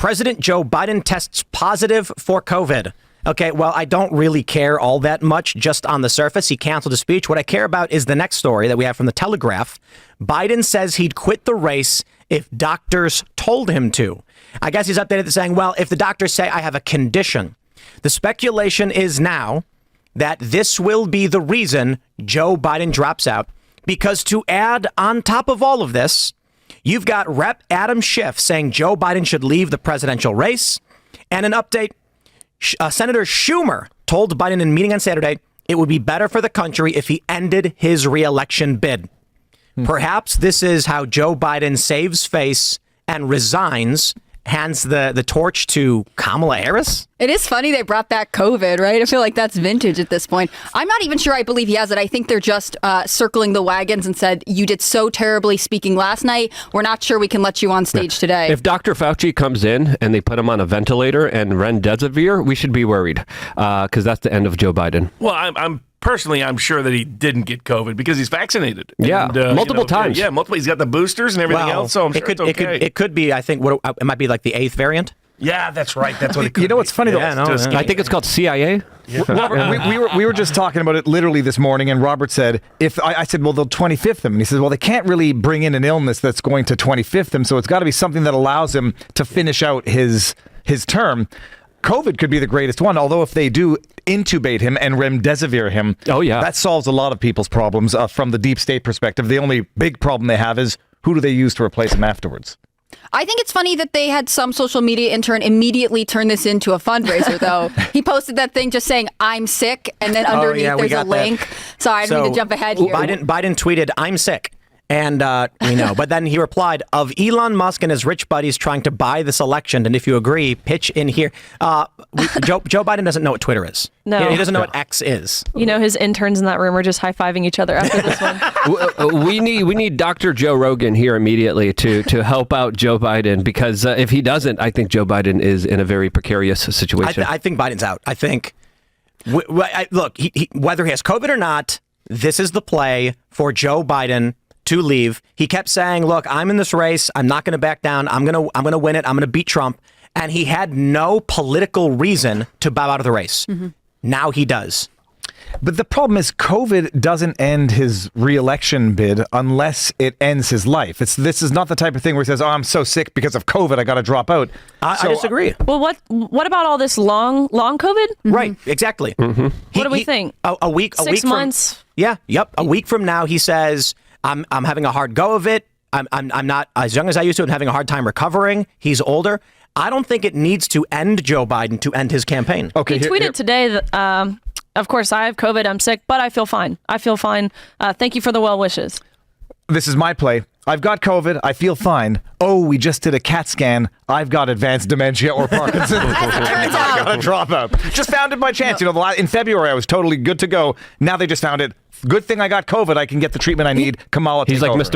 President Joe Biden tests positive for COVID. Okay, well, I don't really care all that much just on the surface. He canceled his speech. What I care about is the next story that we have from the Telegraph. Biden says he'd quit the race if doctors told him to. I guess he's updated to saying, well, if the doctors say I have a condition. The speculation is now that this will be the reason Joe Biden drops out, because to add on top of all of this, you've got Rep. Adam Schiff saying Joe Biden should leave the presidential race. And an update, Senator Schumer told Biden in a meeting on Saturday it would be better for the country if he ended his re-election bid. Perhaps this is how Joe Biden saves face and resigns, hands the torch to Kamala Harris. It is funny they brought back COVID, right? I feel like that's vintage at this point. I'm not even sure I believe he has it. I think they're just circling the wagons and said, you did so terribly speaking last night. We're not sure we can let you on stage today. If Dr. Fauci comes in and they put him on a ventilator and remdesivir, we should be worried because that's the end of Joe Biden. Well, I'm sure that he didn't get COVID because he's vaccinated. Yeah, and, multiple times. Yeah, multiple. He's got the boosters and everything else, so I'm sure it's okay. It could be, I think, it might be like the 8th variant. Yeah, that's right. That's what it could be. You know what's funny, though? I think it's called CIA. Yeah. Robert, we were just talking about it literally this morning, and Robert said, I said, well, they'll 25th him. And he says, well, they can't really bring in an illness that's going to 25th him, so it's got to be something that allows him to finish out his term. COVID could be the greatest one, although if they do intubate him and remdesivir him, that solves a lot of people's problems from the deep state perspective. The only big problem they have is who do they use to replace him afterwards? I think it's funny that they had some social media intern immediately turn this into a fundraiser, though. He posted that thing just saying, I'm sick, and then underneath there's a link. Sorry, I didn't mean to jump ahead here. Biden tweeted, I'm sick. And, but then he replied, of Elon Musk and his rich buddies trying to buy this election. And if you agree, pitch in here. Joe Biden doesn't know what Twitter is. No. He doesn't know what X is. You know, his interns in that room are just high-fiving each other after this one. We need Dr. Joe Rogan here immediately to help out Joe Biden, because if he doesn't, I think Joe Biden is in a very precarious situation. I think Biden's out. I think, look, whether he has COVID or not, this is the play for Joe Biden to leave. He kept saying, look, I'm in this race. I'm not going to back down. I'm going to win it. I'm going to beat Trump. And he had no political reason to bow out of the race. Mm-hmm. Now he does. But the problem is COVID doesn't end his re-election bid unless it ends his life. This is not the type of thing where he says, oh, I'm so sick because of COVID, I got to drop out. I disagree. Well, what about all this long COVID? Mm-hmm. Right, exactly. Mm-hmm. What do we think? A week 6 months? A week from now, he says, I'm having a hard go of it. I'm not as young as I used to and having a hard time recovering. He's older. I don't think it needs to end Joe Biden to end his campaign. Okay, he tweeted today that, of course, I have COVID, I'm sick, but I feel fine. Thank you for the well wishes. This is my play. I've got COVID. I feel fine. Oh, we just did a CAT scan. I've got advanced dementia or Parkinson's. I got a dropout. Just found it by chance. No. In February, I was totally good to go. Now they just found it. Good thing I got COVID. I can get the treatment I need. Kamala, he's like over. Mr.